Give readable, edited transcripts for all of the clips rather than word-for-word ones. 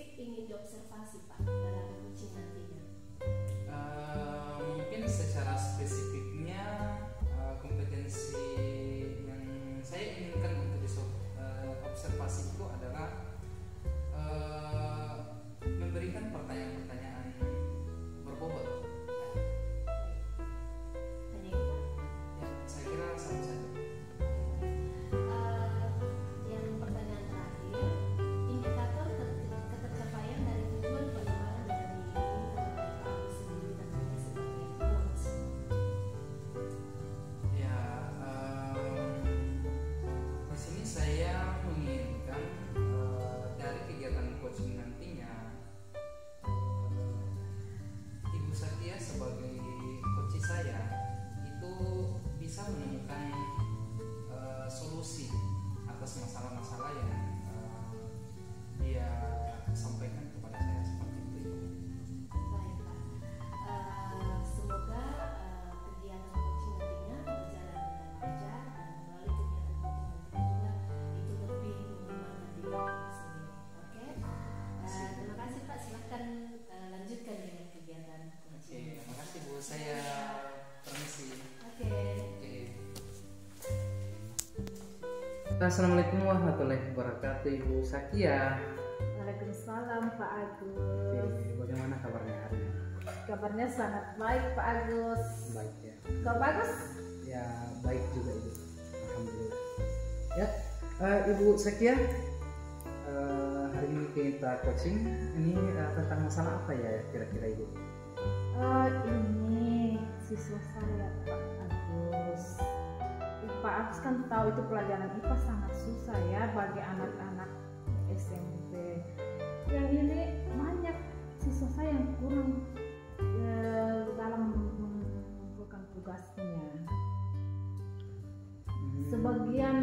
spesifik ingin diobservasi Pak dalam coaching nantinya? Mungkin secara spesifiknya kompetensi yang saya inginkan untuk diobservasi itu adalah memberikan pertanyaan-pertanyaan berbobot. Hanya itu Pak? Ya, saya kira sama saja. Yang pertanyaan terakhir, indikator ketercapaian dari tujuan pengembangan dari Pak Agus sendiri tentunya sebagai coach. Ya, di sini saya menginginkan dari kegiatan coaching nantinya Ibu Satya sebagai coach saya itu bisa menemukan solusi atas masalah-masalah yang dia sampaikan kepada saya seperti itu. Baik Pak, semoga kegiatan coaching nantinya berjalan dengan lancar dan melalui kegiatan coaching nantinya juga itu lebih menyemangati diri sendiri. Oke, terima kasih Pak. Silahkan lanjutkan dengan kegiatan coaching. Oke, terima kasih Bu. Saya permisi. Oke. Oke. Assalamualaikum warahmatullahi wabarakatuh, Ibu Satya. Waalaikumsalam Pak Agus. Oke, bagaimana kabarnya hari ini? Kabarnya sangat baik Pak Agus. Baik ya. Kau bagus? Ya, baik juga Ibu. Alhamdulillah. Ya, Ibu Satya, hari ini kita coaching ini tentang masalah apa ya kira-kira Ibu? Ini siswa saya Pak Agus. Pak Agus kan tahu itu pelajaran IPA sangat susah ya bagi anak-anak SMP. Yang ini banyak siswa saya yang kurang dalam mengumpulkan tugasnya. Sebagian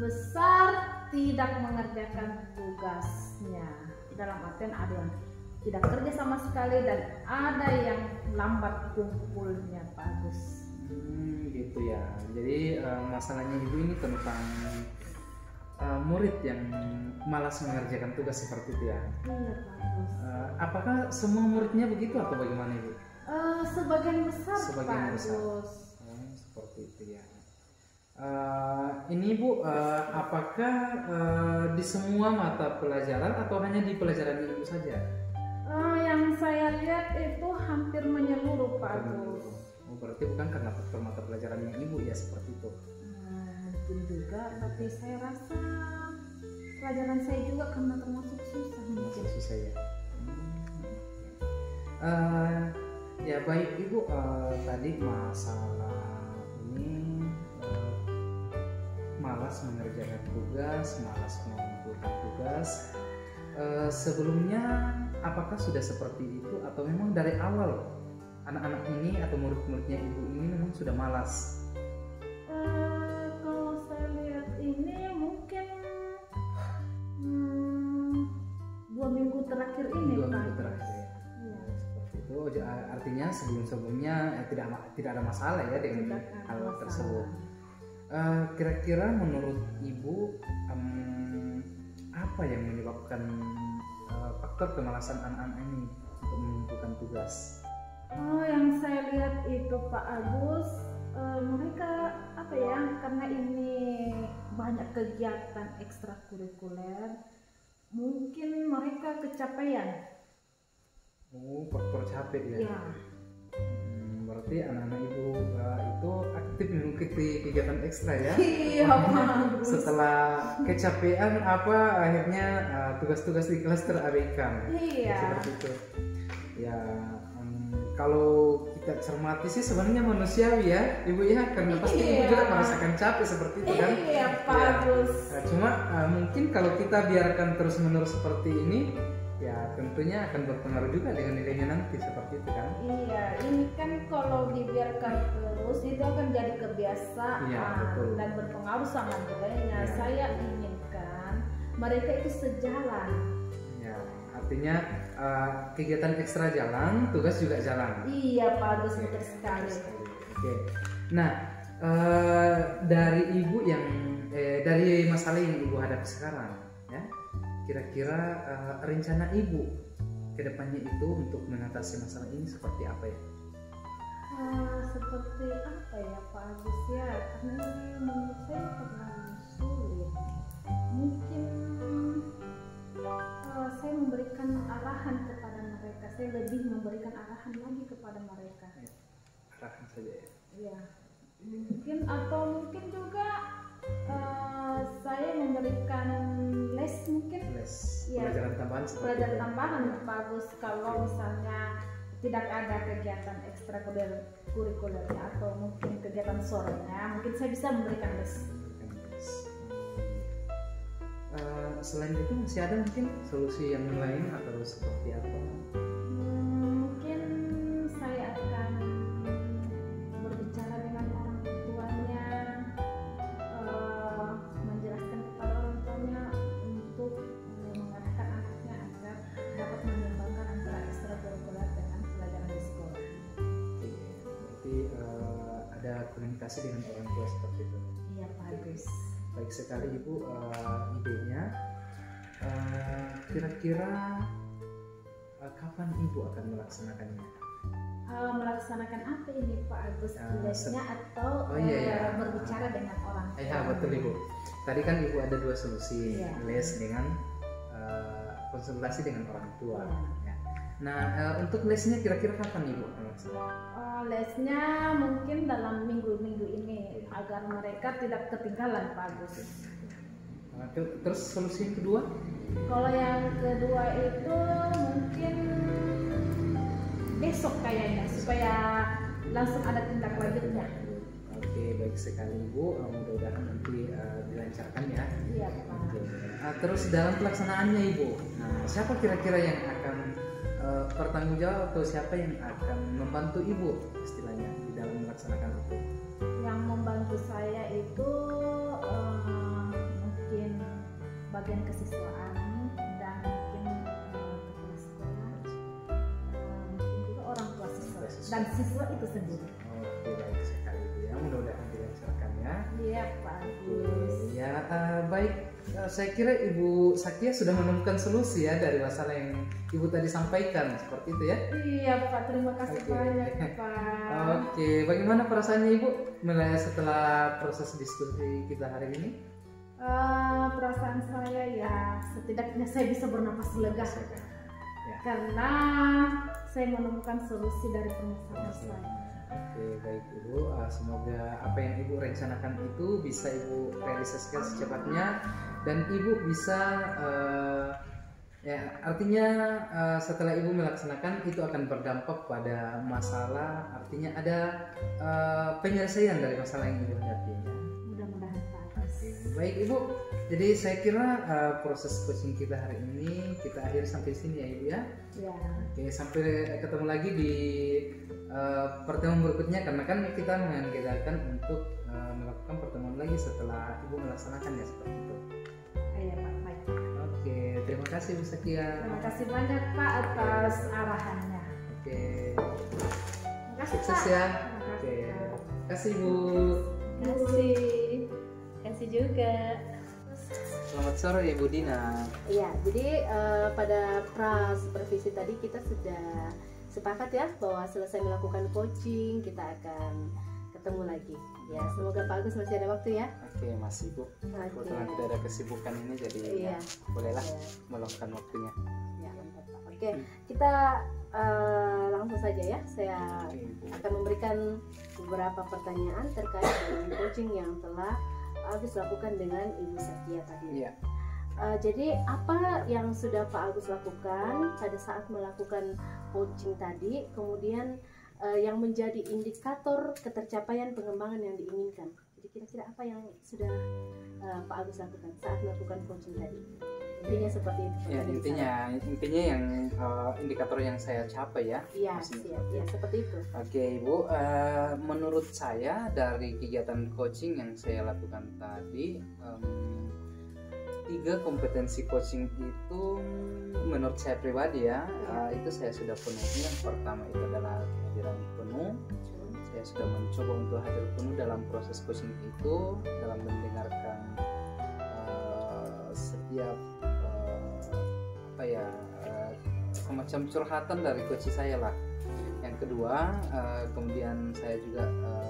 besar tidak mengerjakan tugasnya. Dalam artian ada yang tidak kerja sama sekali dan ada yang lambat kumpulnya Pak Agus. Gitu ya. Jadi masalahnya Ibu ini tentang murid yang malas mengerjakan tugas seperti itu ya. Iya Pak Agus. Apakah semua muridnya begitu atau bagaimana Ibu? Sebagian besar Sebagian Pak besar. Agus. Seperti itu ya. Ini Bu, apakah di semua mata pelajaran atau hanya di pelajaran Ibu saja? Yang saya lihat itu hampir menyeluruh Pak Agus. Oh, berarti bukan karena mata pelajarannya Ibu ya seperti itu. Mungkin juga, tapi saya rasa pelajaran saya juga karena termasuk susah mungkin. Masuk susah ya. Ya baik Ibu, tadi masalah ini malas mengerjakan tugas, malas mengumpulkan tugas. Sebelumnya apakah sudah seperti itu atau memang dari awal anak-anak ini atau murid-muridnya Ibu ini memang sudah malas? Kalau saya lihat ini mungkin 2 minggu terakhir ini 2 Pak. minggu terakhir ya. Iya. Seperti itu. Artinya sebelum-sebelumnya tidak ada masalah ya dengan Tidak ada hal masalah. tersebut. Kira-kira menurut Ibu apa yang menyebabkan faktor kemalasan anak-anak ini untuk mengumpulkan tugas? Yang saya lihat itu Pak Agus, mereka apa ya? Karena ini banyak kegiatan ekstrakurikuler, mungkin mereka kecapean. Oh, faktor capek ya. Ya. Berarti anak-anak Ibu itu aktif mengikuti kegiatan ekstra ya. Iya Pak Agus. Setelah kecapean akhirnya tugas-tugas di kelas terabaikan. Iya. Seperti itu. Ya, kalau kita cermati sih sebenarnya manusiawi ya, Ibu ya, karena pasti Ibu juga merasakan capek seperti itu kan. Iya Pak Agus. Cuma mungkin kalau kita biarkan terus-menerus seperti ini, ya tentunya akan berpengaruh juga dengan nilainya nanti seperti itu kan. Iya, ini kan kalau dibiarkan terus itu akan jadi kebiasaan Iya, betul. dan berpengaruh sama nilainya. Iya. Saya inginkan mereka itu sejalan. Ya, artinya kegiatan ekstra jalan, tugas juga jalan. Iya Pak Agus, betul sekali. Oke. Nah, dari Ibu yang dari masalah yang Ibu hadapi sekarang, ya, kira-kira rencana ibu kedepannya itu untuk mengatasi masalah ini seperti apa ya? Seperti apa ya Pak Agus ya, karena ini menurut saya terlalu sulit. Mungkin saya memberikan arahan kepada mereka, saya lebih memberikan arahan lagi kepada mereka. Ya, arahan saja ya. Ya, mungkin atau mungkin juga saya memberikan les mungkin. Les, Ya, pelajaran tambahan seperti pelajaran itu. tambahan bagus kalau misalnya tidak ada kegiatan ekstrakurikulernya atau mungkin kegiatan sorenya, mungkin saya bisa memberikan les. Selain itu masih ada mungkin solusi yang lain atau seperti apa? Mungkin saya akan berbicara dengan orang tuanya, menjelaskan kepada orang tuanya untuk mengarahkan anaknya agar dapat menyeimbangkan antara ekstrakurikuler dengan pelajaran di sekolah. Oke, berarti ada komunikasi dengan orang tua seperti itu. Iya Pak Agus. Baik sekali Ibu, idenya. Kira-kira kapan Ibu akan melaksanakannya? Melaksanakan apa ini Pak Agus? Lesnya atau iya. berbicara dengan orang tua? Ya betul Ibu. Tadi kan Ibu ada dua solusi, Iya. les dengan konsultasi dengan orang tua. Iya. Ya. Nah, untuk lesnya kira-kira kapan Ibu melaksanakan? Lesnya mungkin dalam minggu-minggu ini agar mereka tidak ketinggalan Pak Agus. Terus solusi yang kedua? Kalau yang kedua itu mungkin besok kayaknya supaya langsung ada tindak lanjutnya. Oke, baik sekali Ibu. Mudah-mudahan nanti dilancarkan ya. Iya Pak. Oke. Terus dalam pelaksanaannya Ibu, nah, siapa kira-kira yang akan bertanggung jawab atau siapa yang akan membantu Ibu istilahnya di dalam melaksanakan itu? Yang membantu saya itu mungkin bagian kesiswaan dan mungkin kepala sekolah, mungkin juga orang tua siswa dan siswa itu sendiri. Oke, baik sekali Ibu ya. Mudah-mudahan dilancarkan ya. Iya Pak Agus. Ya, baik. Saya kira Ibu Sakia sudah menemukan solusi ya dari masalah yang Ibu tadi sampaikan seperti itu ya. Iya Pak, terima kasih Oke. banyak Pak. Oke, bagaimana perasaannya Ibu setelah proses diskusi kita hari ini? Perasaan saya ya setidaknya saya bisa bernapas lega Ya. karena saya menemukan solusi dari permasalahan saya. Oke, baik Ibu. Semoga apa yang Ibu rencanakan itu bisa Ibu realisasikan secepatnya dan Ibu bisa ya artinya setelah Ibu melaksanakan itu akan berdampak pada masalah, artinya ada penyelesaian dari masalah yang Ibu hadapi ya. Mudah-mudahan Pak Agus. Baik Ibu, jadi saya kira proses coaching kita hari ini kita akhiri sampai sini ya Ibu ya. Ya. Oke, sampai ketemu lagi di pertemuan berikutnya karena kan kita mengagendakan untuk melakukan pertemuan lagi setelah Ibu melaksanakan ya seperti itu. Iya Pak, baik. Oke, terima kasih Bu Sakia. Terima kasih banyak Pak atas arahannya. Oke, Terima kasih sukses Pak. ya. Terima Oke, kasih Pak. terima kasih Bu. Kasih juga. Selamat sore Ibu Dina. Iya, jadi pada pra supervisi tadi kita sudah sepakat ya bahwa selesai melakukan coaching kita akan ketemu lagi. Ya, semoga Pak Agus masih ada waktu ya. Oke, masih Bu. Kebetulan tidak ada kesibukan ini jadi Iya. bolehlah Iya. meluangkan waktunya. Ya, mantap Pak. Oke, kita langsung saja ya. Saya Oke, Ibu. akan memberikan beberapa pertanyaan terkait dengan coaching yang telah Pak Agus lakukan dengan Ibu Sakia tadi. Iya. Jadi apa yang sudah Pak Agus lakukan pada saat melakukan coaching tadi, kemudian yang menjadi indikator ketercapaian pengembangan yang diinginkan. Jadi kira-kira apa yang sudah Pak Agus lakukan saat melakukan coaching tadi? Intinya seperti itu. Ya, intinya yang indikator yang saya capai ya. Iya, maksudnya. siap. Ya, seperti itu. Oke Ibu, menurut saya dari kegiatan coaching yang saya lakukan tadi, 3 kompetensi coaching itu menurut saya pribadi ya, itu saya sudah penuhi. Yang pertama itu adalah kehadiran penuh. Saya sudah mencoba untuk hadir penuh dalam proses coaching itu, dalam mendengarkan setiap ya semacam curhatan dari coach saya lah. Yang kedua, kemudian saya juga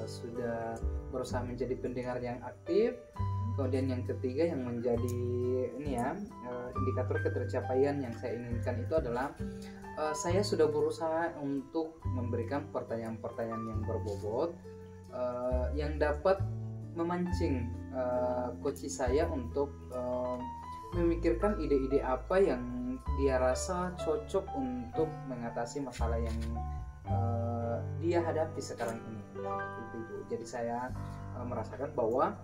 sudah berusaha menjadi pendengar yang aktif. Kemudian yang ketiga yang menjadi ini ya indikator ketercapaian yang saya inginkan itu adalah saya sudah berusaha untuk memberikan pertanyaan-pertanyaan yang berbobot yang dapat memancing coach saya untuk memikirkan ide-ide apa yang dia rasa cocok untuk mengatasi masalah yang dia hadapi sekarang ini. Itu Bu. Jadi saya merasakan bahwa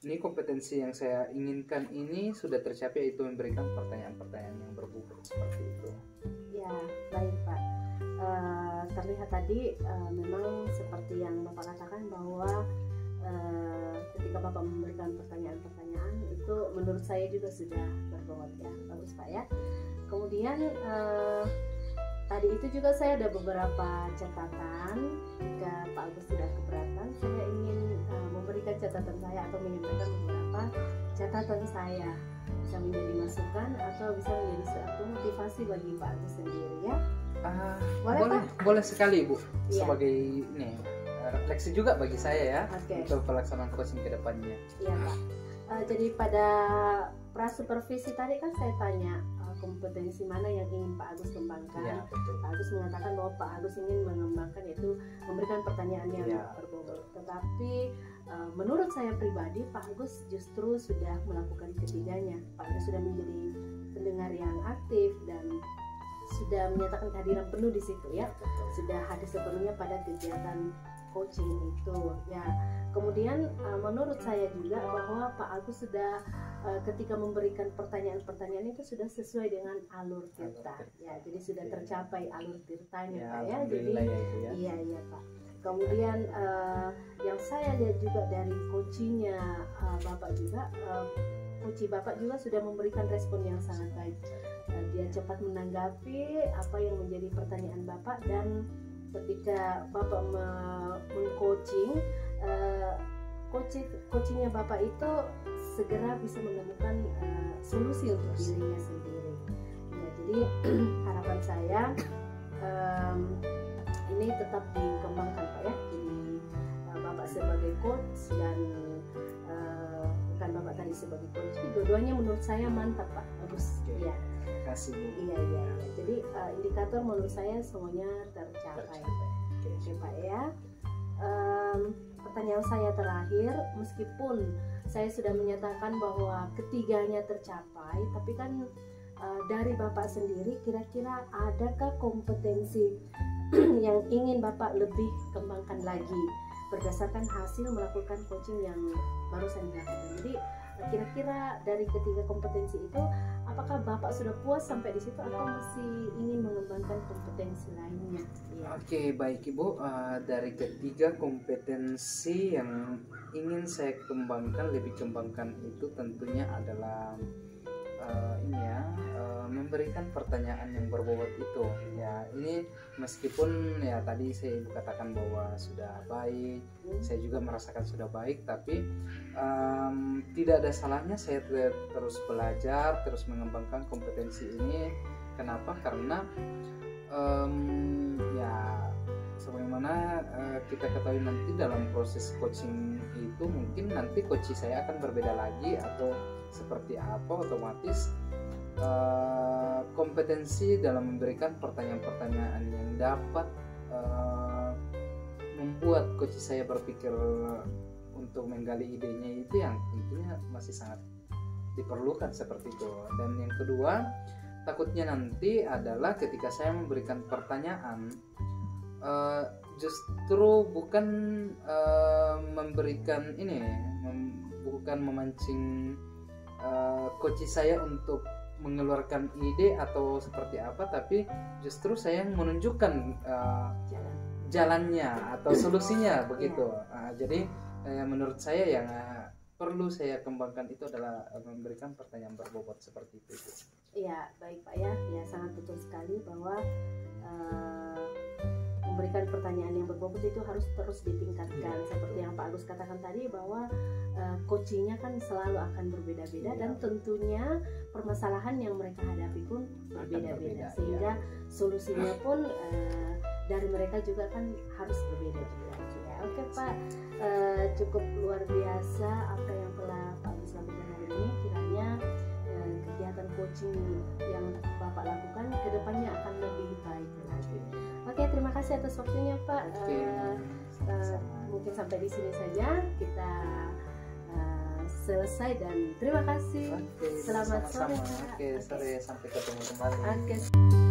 ini kompetensi yang saya inginkan ini sudah tercapai, yaitu memberikan pertanyaan-pertanyaan yang berbobot seperti itu. Ya, baik Pak. Terlihat tadi memang seperti yang Bapak katakan bahwa ketika Bapak memberikan pertanyaan-pertanyaan itu menurut saya juga sudah berbobot ya. Bagus Pak ya. Kemudian tadi itu juga saya ada beberapa catatan. Jika Pak Agus tidak keberatan, saya ingin memberikan catatan saya atau menyampaikan beberapa catatan saya, bisa menjadi masukan atau bisa menjadi suatu motivasi bagi Pak Agus sendiri ya. Boleh sekali Bu. Iya. Sebagai ini refleksi juga bagi saya ya. Oke. Untuk pelaksanaan coaching ke depannya. Iya Pak. Jadi pada prasupervisi tadi kan saya tanya kompetensi mana yang ingin Pak Agus kembangkan. Iya, betul. Pak Agus mengatakan bahwa Pak Agus ingin mengembangkan yaitu memberikan pertanyaan yang Iya, berbobot. Tetapi menurut saya pribadi Pak Agus justru sudah melakukan ketiganya. Pak Agus sudah menjadi pendengar yang aktif dan sudah menyatakan kehadiran penuh di situ ya. Betul. Sudah hadir sepenuhnya pada kegiatan coaching itu ya. Kemudian menurut saya juga bahwa Pak Agus sudah ketika memberikan pertanyaan-pertanyaan itu sudah sesuai dengan alur tirta ya, jadi sudah tercapai alur tirtanya Ya, Pak ya. Jadi alhamdulillah ya, Ibu, ya. iya Pak. Kemudian yang saya lihat juga dari coachingnya Bapak juga, coach Bapak juga sudah memberikan respon yang sangat baik. Dia cepat menanggapi apa yang menjadi pertanyaan Bapak, dan ketika Bapak meng-coaching, coachingnya Bapak itu segera bisa menemukan solusi untuk dirinya sendiri. Ya, jadi harapan saya ini tetap dikembangkan Pak ya. Jadi Bapak sebagai coach dan bukan Bapak tadi sebagai coach, dua-duanya menurut saya mantap Pak. Bagus. Oke. Iya. Terima kasih Bu. Iya. Jadi indikator menurut saya semuanya tercapai. Oke Pak ya. Pertanyaan saya terakhir, meskipun saya sudah menyatakan bahwa ketiganya tercapai, tapi kan dari Bapak sendiri kira-kira adakah kompetensi yang ingin Bapak lebih kembangkan lagi berdasarkan hasil melakukan coaching yang barusan dilakukan? Jadi kira-kira dari ketiga kompetensi itu, apakah Bapak sudah puas sampai di situ atau masih ingin mengembangkan kompetensi lainnya? Ya. Oke, baik Ibu. Dari ketiga kompetensi yang ingin saya lebih kembangkan itu tentunya adalah memberikan pertanyaan yang berbobot itu. Ya, ini meskipun ya tadi saya katakan bahwa sudah baik, saya juga merasakan sudah baik, tapi tidak ada salahnya saya terus belajar, terus mengembangkan kompetensi ini. Kenapa? Karena ya sebagaimana kita ketahui nanti dalam proses coaching itu mungkin nanti coach saya akan berbeda lagi atau seperti apa, otomatis kompetensi dalam memberikan pertanyaan-pertanyaan yang dapat membuat coach saya berpikir untuk menggali idenya itu yang tentunya masih sangat diperlukan seperti itu. Dan yang kedua, takutnya nanti adalah ketika saya memberikan pertanyaan justru bukan memberikan bukan memancing coach saya untuk mengeluarkan ide atau seperti apa, tapi justru saya menunjukkan jalannya atau solusinya begitu. Jadi menurut saya yang perlu saya kembangkan itu adalah memberikan pertanyaan berbobot seperti itu. Iya, baik Pak ya. Ya, sangat betul sekali bahwa memberikan pertanyaan yang berbobot itu harus terus ditingkatkan. Seperti yang Pak Agus katakan tadi bahwa coachingnya kan selalu akan berbeda-beda dan tentunya permasalahan yang mereka hadapi pun berbeda-beda, sehingga solusinya pun dari mereka juga kan harus berbeda juga. Oke Pak, cukup luar biasa apa yang telah Pak Agus lakukan hari ini. Kiranya kegiatan coaching yang Bapak lakukan kedepannya akan lebih baik lagi. Oke, terima kasih atas waktunya Pak. Mungkin sampai di sini saja kita selesai dan terima kasih. Selamat sore Pak. Oke, sore, sampai ketemu kembali. Oke.